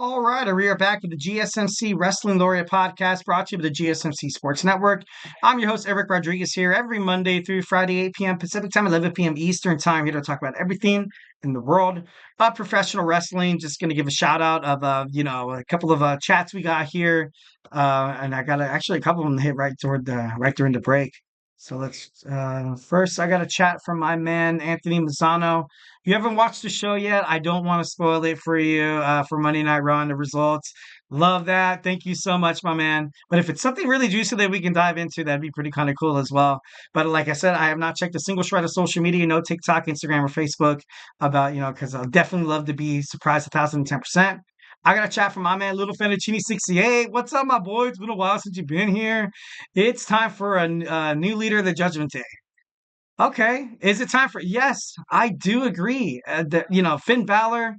All right, we are back with the GSMC Wrestling Laureate Podcast brought to you by the GSMC Sports Network. I'm your host, Eric Rodriguez, here every Monday through Friday, 8 p.m. Pacific Time, 11 p.m. Eastern Time, here to talk about everything in the world of professional wrestling. Just going to give a shout out of, a couple of chats we got here. And I got actually a couple of them hit right during the break. So first, I got a chat from my man, Anthony Mazzano. If you haven't watched the show yet, I don't want to spoil it for you for Monday Night Raw and the results. Love that. Thank you so much, my man. But if it's something really juicy that we can dive into, that'd be pretty kind of cool as well. But like I said, I have not checked a single shred of social media, no TikTok, Instagram, or Facebook because I'll definitely love to be surprised 1,010%. I got a chat from my man, Little Fettuccine 68. What's up, my boy? It's been a while since you've been here. It's time for a new leader of the Judgment Day. Okay. Is it time for? Yes, I do agree. Finn Balor,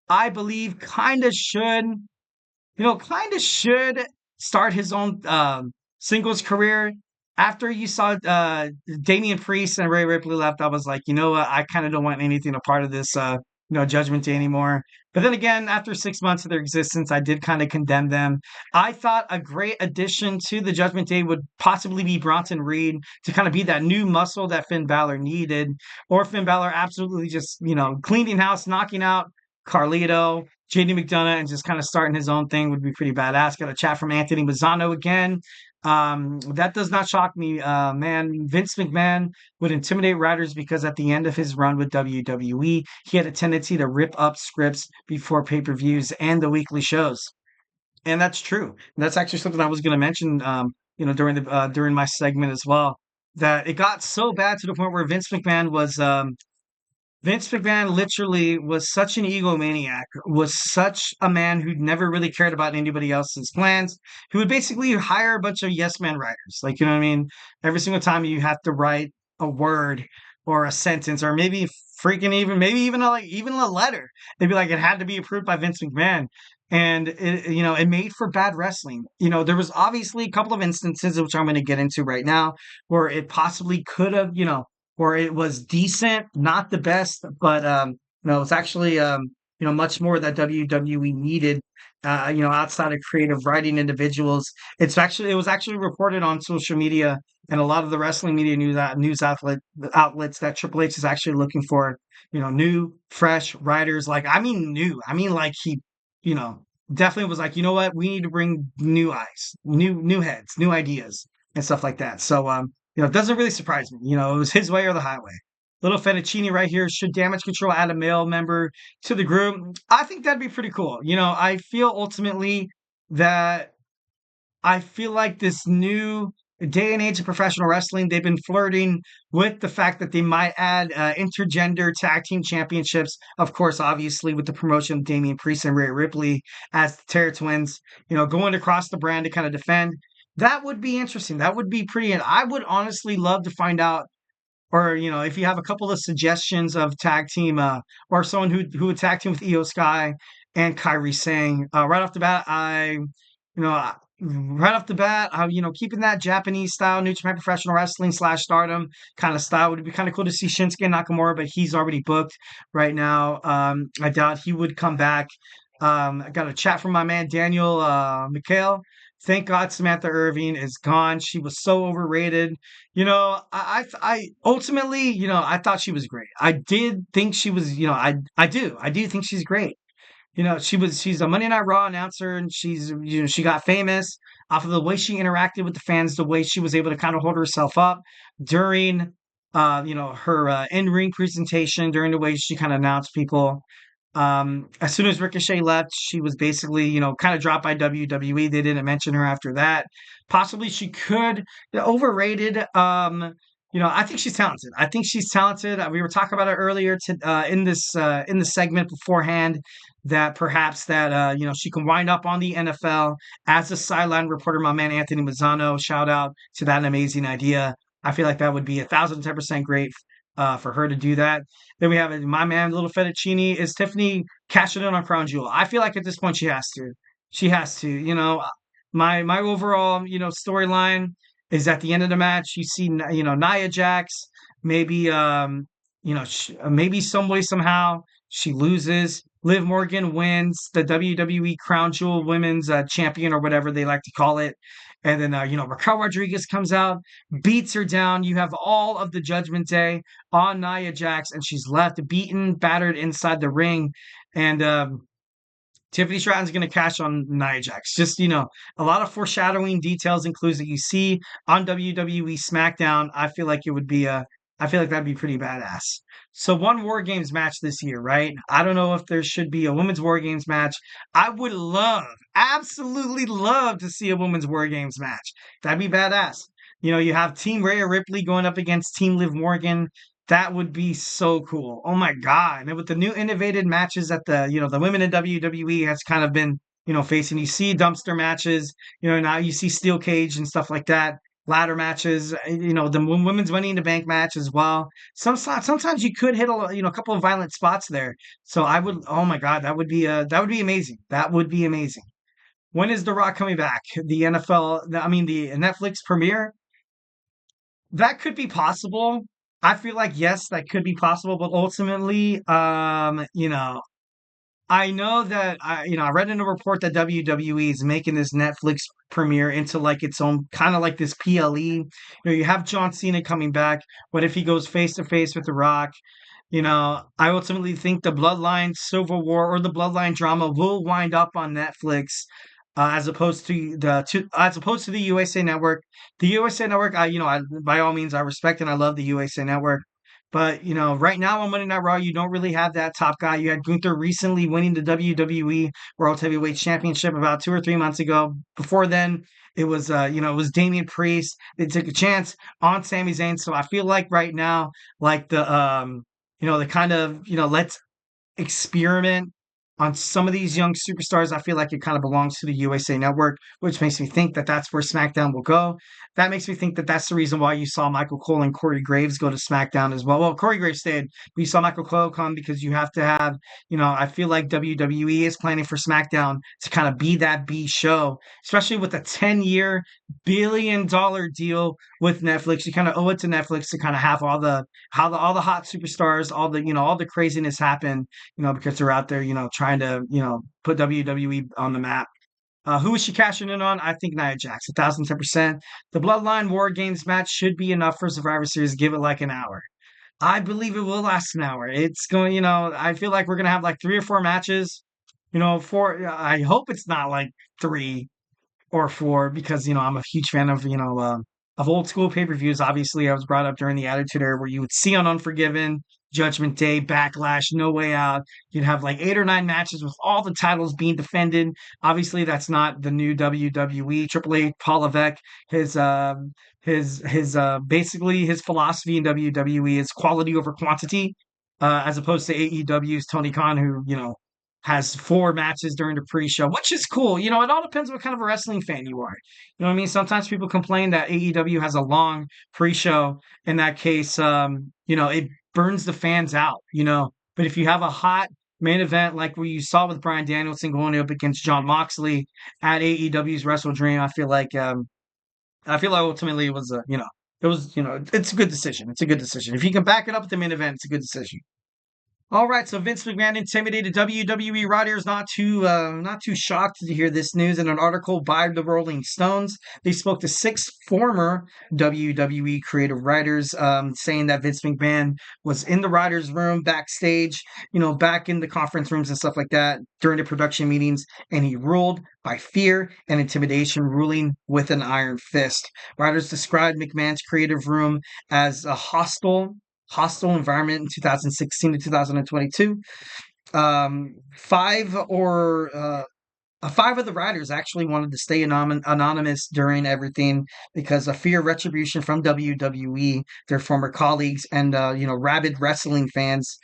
I believe, kind of should start his own singles career. After you saw Damian Priest and Rhea Ripley left, I was like, you know what? I kind of don't want anything a part of this, Judgment Day anymore. But then again, after 6 months of their existence, I did kind of condemn them. I thought a great addition to the Judgment Day would possibly be Bronson Reed to kind of be that new muscle that Finn Balor needed, or Finn Balor absolutely just, cleaning house, knocking out Carlito, JD McDonough, and just kind of starting his own thing would be pretty badass. Got a chat from Anthony Mazzano again. That does not shock me, man. Vince McMahon would intimidate writers because at the end of his run with WWE, he had a tendency to rip up scripts before pay-per-views and the weekly shows. And that's true. That's actually something I was going to mention, during my segment as well, that it got so bad to the point where Vince McMahon literally was such an egomaniac, was such a man who never really cared about anybody else's plans, who would basically hire a bunch of yes man writers. Like, you know what I mean? Every single time you have to write a word or a sentence or maybe even a letter. They'd be like, it had to be approved by Vince McMahon. And it made for bad wrestling. There was obviously a couple of instances, which I'm going to get into right now, where it possibly could have, where it was decent, not the best, but it's actually much more that WWE needed. Outside of creative writing individuals, it was actually reported on social media and a lot of the wrestling media news outlets that Triple H is actually looking for, new, fresh writers. Like, I mean, new. I mean, like definitely was like, you know what, we need to bring new eyes, new heads, new ideas, and stuff like that. So, it doesn't really surprise me. It was his way or the highway. Little Fettuccine right here. Should Damage Control add a male member to the group? I think that'd be pretty cool. I feel ultimately that I feel like this new day and age of professional wrestling, they've been flirting with the fact that they might add intergender tag team championships. Of course, obviously, with the promotion of Damian Priest and Rhea Ripley as the Terror Twins, going across the brand to kind of defend. That would be interesting. That would be pretty. I would honestly love to find out, or if you have a couple of suggestions of tag team, or someone who would tag team with Io Sky and Kairi Sane. Right off the bat, keeping that Japanese style, New Japan Professional Wrestling / Stardom kind of style would be kind of cool to see Shinsuke Nakamura, but he's already booked right now. I doubt he would come back. I got a chat from my man Daniel McHale. Thank God Samantha Irving is gone. She was so overrated. I ultimately, I thought she was great. I did think she was, I do think she's great. She's a Monday Night Raw announcer, and she got famous off of the way she interacted with the fans, the way she was able to kind of hold herself up during, her in-ring presentation, during the way she kind of announced people. As soon as Ricochet left, she was basically, kind of dropped by WWE. They didn't mention her after that. Possibly she could overrated. I think she's talented. I think she's talented. We were talking about it earlier in the segment beforehand that perhaps that she can wind up on the NFL as a sideline reporter. My man Anthony Mazzano, shout out to that amazing idea. I feel like that would be 1,010% great for her to do that. Then we have my man, Little Fettuccine. Is Tiffany cashing in on Crown Jewel? I feel like at this point she has to. She has to. My overall storyline is at the end of the match. You see Nia Jax. Maybe maybe some way somehow she loses. Liv Morgan wins the WWE Crown Jewel Women's Champion or whatever they like to call it. And then, Raquel Rodriguez comes out, beats her down. You have all of the Judgment Day on Nia Jax, and she's left beaten, battered inside the ring. And Tiffany Stratton's going to cash on Nia Jax. Just, a lot of foreshadowing details and clues that you see on WWE SmackDown. I feel like that'd be pretty badass. So one War Games match this year, right? I don't know if there should be a women's War Games match. I would absolutely love to see a women's War Games match. That'd be badass. You have Team Rhea Ripley going up against Team Liv Morgan. That would be so cool. Oh my God. And with the new innovative matches that the women in WWE has kind of been, facing, you see dumpster matches, now you see steel cage and stuff like that, ladder matches, the women's Money in the Bank match as well. Sometimes you could hit a couple of violent spots there. So oh my God, that would be amazing. That would be amazing. When is The Rock coming back? The Netflix premiere? That could be possible. I feel like yes, that could be possible, but ultimately, I know that I read in a report that WWE is making this Netflix premiere into like its own kind of like this PLE. You have John Cena coming back. What if he goes face to face with The Rock? I ultimately think the Bloodline Civil War or the Bloodline drama will wind up on Netflix, as opposed to the USA Network. The USA Network, by all means, I respect and I love the USA Network. But right now on Monday Night Raw, you don't really have that top guy. You had Gunther recently winning the WWE World Heavyweight Championship about 2 or 3 months ago. Before then, it was Damian Priest. They took a chance on Sami Zayn. So I feel like right now, like the kind of let's experiment on some of these young superstars. I feel like it kind of belongs to the USA Network, which makes me think that that's where SmackDown will go. That makes me think that that's the reason why you saw Michael Cole and Corey Graves go to SmackDown as well. Well, Corey Graves stayed, but you saw Michael Cole come because you have to have, I feel like WWE is planning for SmackDown to kind of be that B show, especially with a 10-year billion-dollar deal with Netflix. You kind of owe it to Netflix to kind of have all the hot superstars, all the craziness happen, because they're out there, trying to, put WWE on the map. Who is she cashing in on? I think Nia Jax, 1,010%. The Bloodline War Games match should be enough for Survivor Series. Give it like an hour. I believe it will last an hour. It's going, I feel like we're going to have like 3 or 4 matches. I hope it's not like 3 or 4 because, I'm a huge fan of old school pay-per-views. Obviously, I was brought up during the Attitude Era where you would see on Unforgiven, Judgment Day, Backlash, No Way Out. You'd have like 8 or 9 matches with all the titles being defended. Obviously, that's not the new WWE. Triple H, Paul Levesque, basically his philosophy in WWE is quality over quantity, as opposed to AEW's Tony Khan, who has 4 matches during the pre-show, which is cool. It all depends what kind of a wrestling fan you are. You know what I mean? Sometimes people complain that AEW has a long pre-show. In that case, it burns the fans out. But if you have a hot main event like what you saw with Bryan Danielson going up against Jon Moxley at AEW's Wrestle Dream, I feel like ultimately it was it's a good decision. It's a good decision. If you can back it up with the main event, it's a good decision. All right, so Vince McMahon intimidated WWE writers. Not too shocked to hear this news. In an article by the Rolling Stones, they spoke to 6 former WWE creative writers, saying that Vince McMahon was in the writers' room backstage, back in the conference rooms and stuff like that during the production meetings, and he ruled by fear and intimidation, ruling with an iron fist. Writers described McMahon's creative room as a hostile environment in 2016 to 2022. Five of the writers actually wanted to stay anonymous during everything because of fear of retribution from WWE, their former colleagues, and rabid wrestling fans.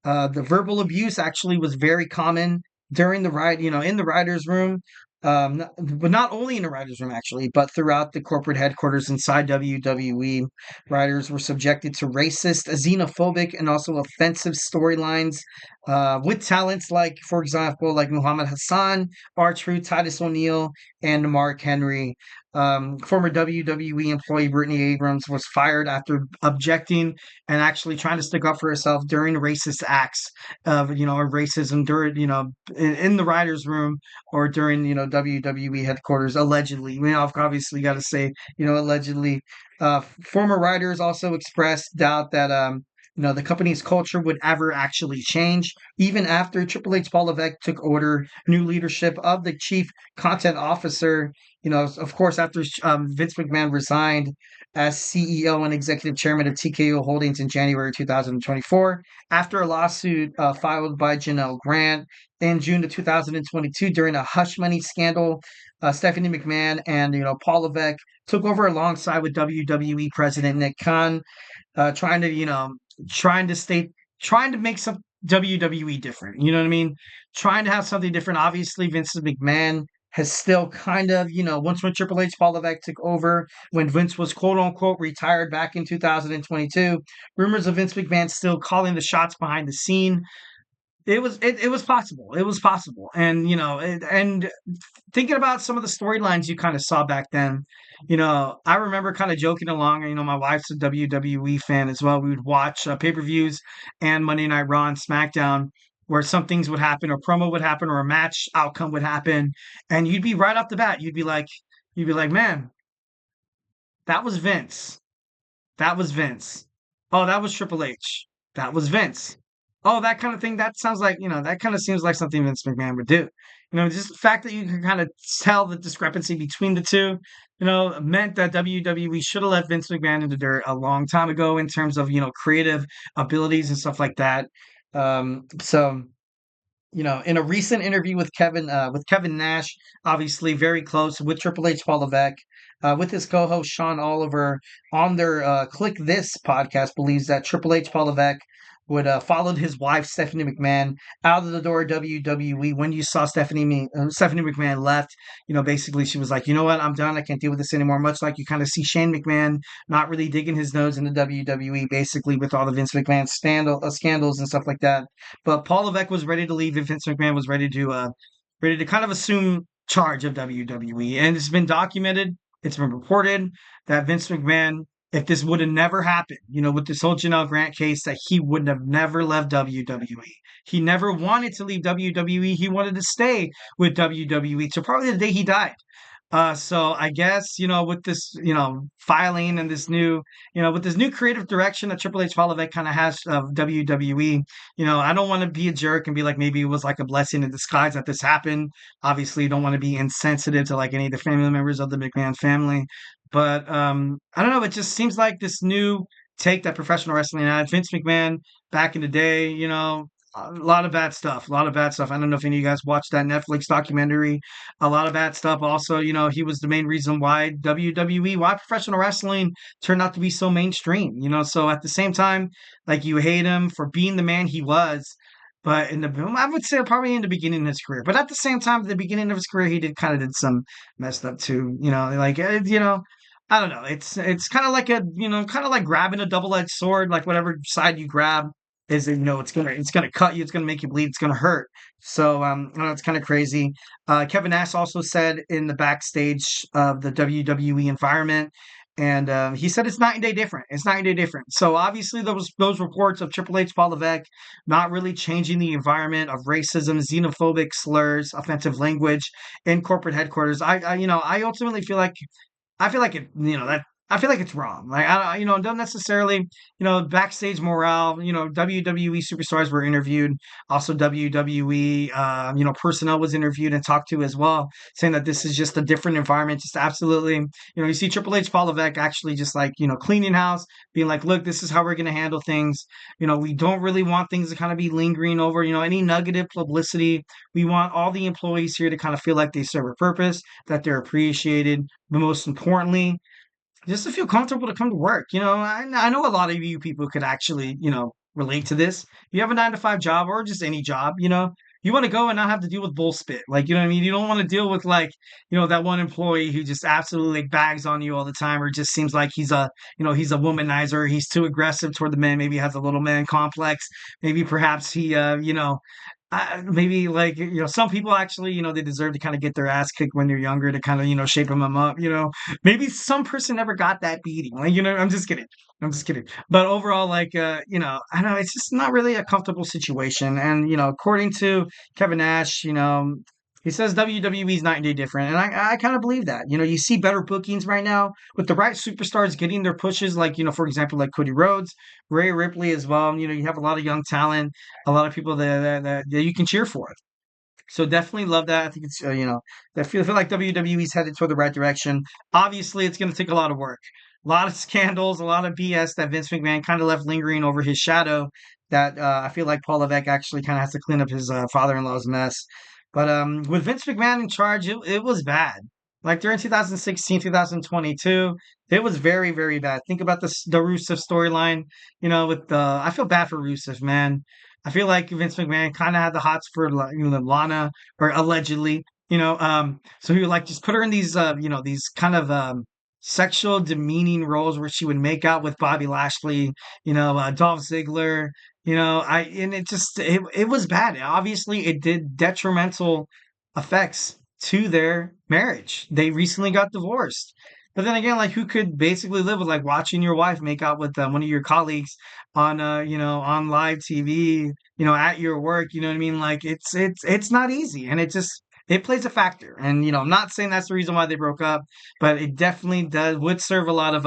The verbal abuse actually was very common during the in the writers' room. But not only in the writers' room, actually, but throughout the corporate headquarters inside WWE, writers were subjected to racist, xenophobic, and also offensive storylines with talents like, for example, like Muhammad Hassan, R-Truth, Titus O'Neil, and Mark Henry. Former WWE employee Brittany Abrams was fired after objecting and actually trying to stick up for herself during racist acts of, racism during, in the writers' room or during, WWE headquarters, allegedly. I've obviously got to say, allegedly. Former writers also expressed doubt that, the company's culture would ever actually change, even after Triple H Paul Levesque took over new leadership of the chief content officer. Of course, after Vince McMahon resigned as CEO and executive chairman of TKO Holdings in January 2024, after a lawsuit filed by Janelle Grant in June of 2022 during a hush money scandal. Stephanie McMahon and Paul Levesque took over alongside with WWE President Nick Khan, trying to trying to make some WWE different. You know what I mean? Trying to have something different. Obviously, Vince McMahon has still kind of, once when Triple H Paul Levesque took over, when Vince was quote unquote retired back in 2022, rumors of Vince McMahon still calling the shots behind the scene. It was possible. It was possible. And and thinking about some of the storylines you kind of saw back then, I remember kind of joking along. My wife's a WWE fan as well. We would watch pay-per-views and Monday Night Raw and SmackDown, where some things would happen, or promo would happen, or a match outcome would happen, and you'd be right off the bat, you'd be like, man, that was Vince. That was Vince. Oh, that was Triple H. That was Vince. Oh, that kind of thing. That sounds like, that kind of seems like something Vince McMahon would do. Just the fact that you can kind of tell the discrepancy between the two, meant that WWE should have let Vince McMahon in the dirt a long time ago in terms of, creative abilities and stuff like that. So in a recent interview with Kevin Nash, obviously very close with Triple H Paul Levesque, with his co-host Sean Oliver on their Click This podcast, believes that Triple H Paul Levesque would followed his wife Stephanie McMahon out of the door of WWE. When you saw Stephanie McMahon left, basically she was like, you know what, I'm done. I can't deal with this anymore. Much like you kind of see Shane McMahon not really digging his nose into WWE, basically with all the Vince McMahon scandals and stuff like that. But Paul Levesque was ready to leave, and Vince McMahon was ready to kind of assume charge of WWE. And it's been documented, it's been reported that Vince McMahon, if this would have never happened, with this whole Janelle Grant case, that he would have never left WWE. He never wanted to leave WWE. He wanted to stay with WWE till probably the day he died. So I guess, with this, filing and this new, with this new creative direction that Triple H Paul Levesque kind of has of WWE, I don't want to be a jerk and be like, maybe it was like a blessing in disguise that this happened. Obviously, you don't want to be insensitive to like any of the family members of the McMahon family. But I don't know. It just seems like this new take that professional wrestling had. Vince McMahon back in the day, a lot of bad stuff. A lot of bad stuff. I don't know if any of you guys watched that Netflix documentary. A lot of bad stuff. Also, he was the main reason why why professional wrestling turned out to be so mainstream. So at the same time, like you hate him for being the man he was. But I would say probably in the beginning of his career. But at the same time, at the beginning of his career, he did some messed up too. I don't know. It's kind of like kind of like grabbing a double-edged sword. Like whatever side you grab is, it's gonna cut you. It's gonna make you bleed. It's gonna hurt. So it's kind of crazy. Kevin Nash also said in the backstage of the WWE environment. And he said it's night and day different. It's night and day different. So obviously those reports of Triple H Paul Levesque not really changing the environment of racism, xenophobic slurs, offensive language in corporate headquarters. I ultimately feel like that I feel like it's wrong. Like don't necessarily, backstage morale. WWE superstars were interviewed. Also, WWE, personnel was interviewed and talked to as well, saying that this is just a different environment. Just absolutely, you see Triple H, Paul Levesque actually just like cleaning house, being like, look, this is how we're gonna handle things. We don't really want things to kind of be lingering over. Any negative publicity. We want all the employees here to kind of feel like they serve a purpose, that they're appreciated, but most importantly, just to feel comfortable to come to work. I know a lot of you people could actually, relate to this. You have a 9 to 5 job or just any job, you want to go and not have to deal with bull spit. Like, you know what I mean? You don't want to deal with like, that one employee who just absolutely like bags on you all the time, or just seems like he's a womanizer. He's too aggressive toward the men. Maybe has a little man complex. Maybe perhaps maybe like some people actually they deserve to kind of get their ass kicked when they're younger to kind of shape them up. Maybe some person never got that beating. Like I'm just kidding. But overall, like I don't know, it's just not really a comfortable situation. And according to Kevin Nash, he says WWE is night and day different, and I kind of believe that. You see better bookings right now with the right superstars getting their pushes, like for example, like Cody Rhodes, Rhea Ripley as well. You have a lot of young talent, a lot of people that you can cheer for. So definitely love that. I think it's I feel like WWE's headed toward the right direction. Obviously, it's going to take a lot of work, a lot of scandals, a lot of BS that Vince McMahon kind of left lingering over his shadow. That I feel like Paul Levesque actually kind of has to clean up his father-in-law's mess. But with Vince McMahon in charge, it was bad. Like during 2016, 2022, it was very, very bad. Think about the Rusev storyline. With I feel bad for Rusev, man. I feel like Vince McMahon kind of had the hots for Lana, or allegedly. So he would like just put her in these kind of sexual demeaning roles where she would make out with Bobby Lashley, Dolph Ziggler. And it was bad. Obviously, it did detrimental effects to their marriage. They recently got divorced. But then again, like who could basically live with like watching your wife make out with one of your colleagues on on live TV, at your work, you know what I mean? Like it's not easy, and it plays a factor. And I'm not saying that's the reason why they broke up, but it definitely would serve a lot of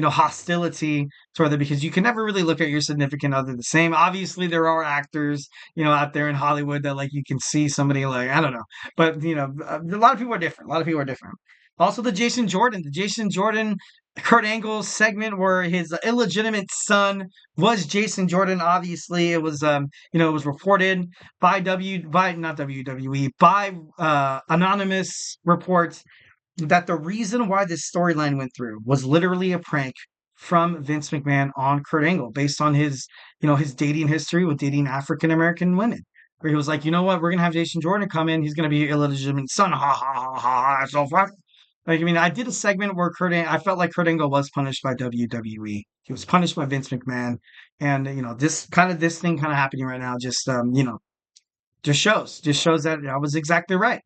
hostility toward them, because you can never really look at your significant other the same. Obviously, there are actors, out there in Hollywood that like you can see somebody like I don't know, but a lot of people are different. A lot of people are different. Also, the Jason Jordan Kurt Angle segment where his illegitimate son was Jason Jordan. Obviously, it was reported by not WWE, by anonymous reports that the reason why this storyline went through was literally a prank from Vince McMahon on Kurt Angle, based on his dating history with dating African American women. Where he was like, you know what, we're gonna have Jason Jordan come in. He's gonna be your illegitimate son. Ha ha ha ha ha. So fuck. Like, I mean, I did a segment where I felt like Kurt Angle was punished by WWE. He was punished by Vince McMahon, and this thing kind of happening right now just shows that I was exactly right.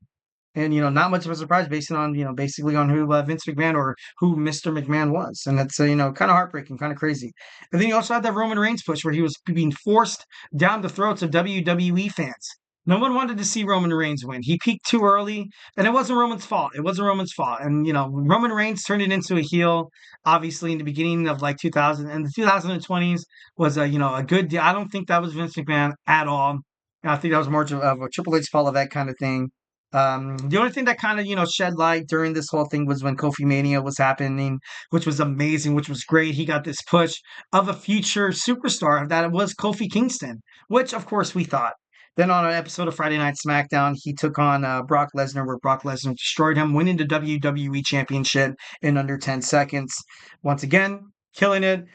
And not much of a surprise based on basically on who Vince McMahon, or who Mr. McMahon was, and that's kind of heartbreaking, kind of crazy. And then you also had that Roman Reigns push where he was being forced down the throats of WWE fans. No one wanted to see Roman Reigns win. He peaked too early, and it wasn't Roman's fault. It wasn't Roman's fault. And Roman Reigns turned it into a heel, obviously in the beginning of like 2000, and the 2020s was a good deal. I don't think that was Vince McMahon at all. I think that was more of a Triple H Paul Levesque kind of thing. The only thing that kind of, shed light during this whole thing was when Kofi Mania was happening, which was amazing, which was great. He got this push of a future superstar that it was Kofi Kingston, which of course we thought. Then on an episode of Friday Night SmackDown, he took on Brock Lesnar, where Brock Lesnar destroyed him, winning the WWE Championship in under 10 seconds. Once again, killing it.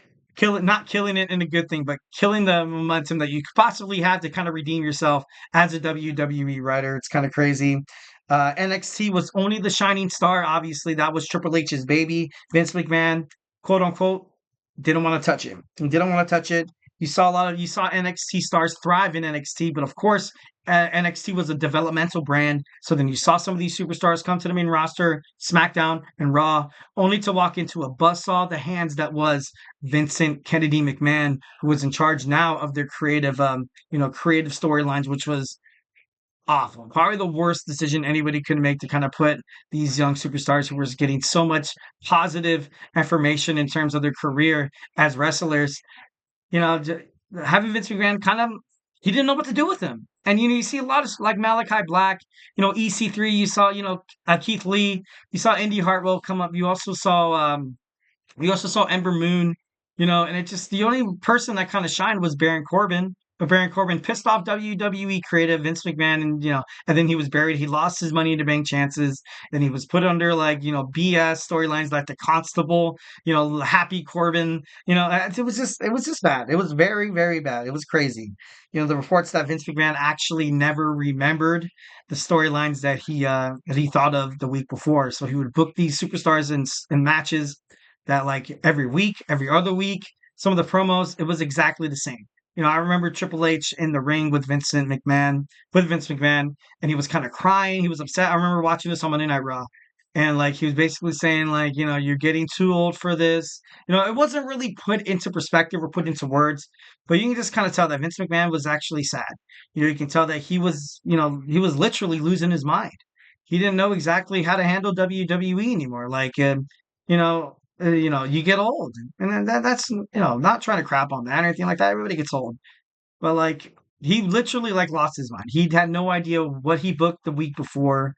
Not killing it in a good thing, but killing the momentum that you could possibly have to kind of redeem yourself as a WWE writer. It's kind of crazy. NXT was only the shining star. Obviously, that was Triple H's baby. Vince McMahon, quote unquote, didn't want to touch it. Didn't want to touch it. You saw NXT stars thrive in NXT, but of course, NXT was a developmental brand. So then you saw some of these superstars come to the main roster, SmackDown and Raw, only to walk into a buzzsaw the hands that was Vincent Kennedy McMahon, who was in charge now of their creative storylines, which was awful. Probably the worst decision anybody could make, to kind of put these young superstars who were getting so much positive information in terms of their career as wrestlers, having Vince McMahon he didn't know what to do with him. And, you see a lot of like Malachi Black, EC3, you saw, Keith Lee, you saw Indy Hartwell come up. You also saw Ember Moon, and it just, the only person that kind of shined was Baron Corbin. Baron Corbin pissed off WWE creative Vince McMahon, and and then he was buried. He lost his Money in the Bank chances, and he was put under like BS storylines like the Constable, Happy Corbin. It was just bad. It was very very bad. It was crazy. The reports that Vince McMahon actually never remembered the storylines that he thought of the week before. So he would book these superstars in matches that like every week, every other week. Some of the promos, it was exactly the same. I remember Triple H in the ring with Vince McMahon, and he was kind of crying. He was upset. I remember watching this on Monday Night Raw, and like he was basically saying, like, you're getting too old for this. It wasn't really put into perspective or put into words, but you can just kind of tell that Vince McMahon was actually sad. You can tell that he was literally losing his mind. He didn't know exactly how to handle WWE anymore. Like, you get old, and then that's not trying to crap on that or anything like that. Everybody gets old, but like he literally like lost his mind. He had no idea what he booked the week before.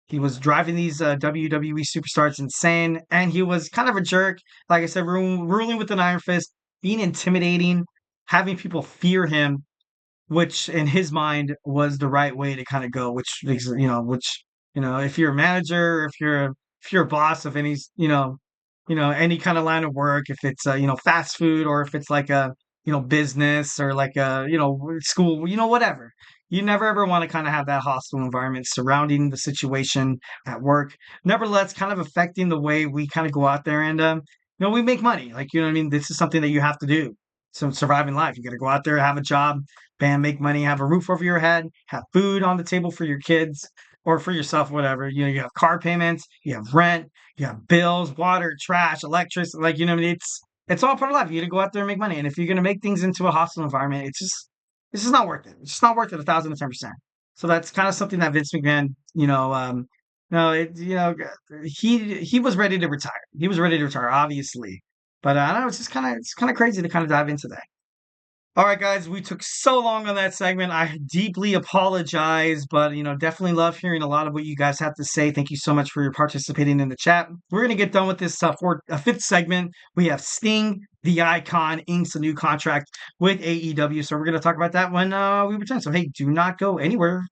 He was driving these WWE superstars insane, and he was kind of a jerk. Like I said, ruling with an iron fist, being intimidating, having people fear him, which in his mind was the right way to kind of go. If you're a manager, if you're a boss of any kind of line of work, if it's fast food or if it's like a business or like a school, whatever. You never ever want to kind of have that hostile environment surrounding the situation at work. Nevertheless, kind of affecting the way we kind of go out there and we make money. Like what I mean. This is something that you have to do. So surviving life, you got to go out there, have a job, bam, make money, have a roof over your head, have food on the table for your kids or for yourself, whatever. You have car payments, you have rent, you have bills, water, trash, electricity. Like what I mean, it's all part of life. You got to go out there and make money. And if you're gonna make things into a hostile environment, it's just not worth it. It's just not worth it 1,010%. So that's kind of something that Vince McMahon, no, he was ready to retire. He was ready to retire, obviously. But I don't know. It's kind of crazy to kind of dive into that. All right, guys, we took so long on that segment. I deeply apologize, but definitely love hearing a lot of what you guys have to say. Thank you so much for your participating in the chat. We're gonna get done with this for a fifth segment. We have Sting, the Icon, inks a new contract with AEW, so we're gonna talk about that when we return. So hey, do not go anywhere.